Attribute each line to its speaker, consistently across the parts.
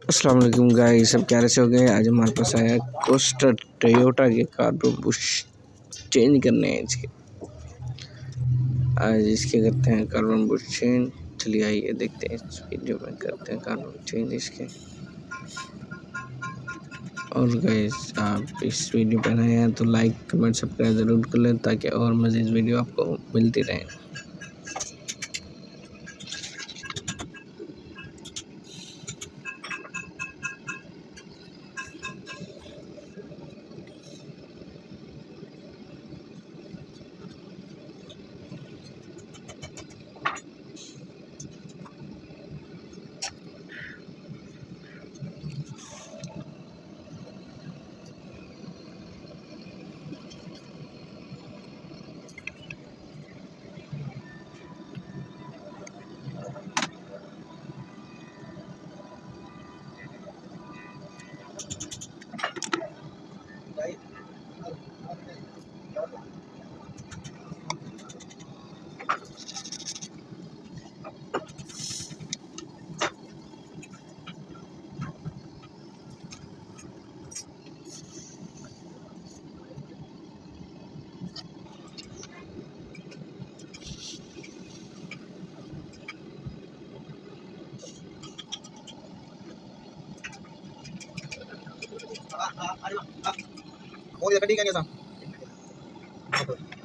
Speaker 1: अस्सलाम वालेकुम गाइस, सब क्या रहे हो गए। आज हमारे पास आया कोस्टर टोयोटा के कार्बन बुश चेंज करने हैं इसके। आज इसके करते हैं कार्बन बुश चेंज। चलिए आइए देखते हैं इस वीडियो में करते हैं कार्बन चेंज इसके। और गाइस आप इस वीडियो पर नए हैं तो लाइक कमेंट सब्सक्राइब ज़रूर कर लें ताकि और मज़ीद वीडियो आपको मिलती रहें।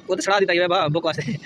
Speaker 2: वो तो छड़ा देता है बुक वास्ते।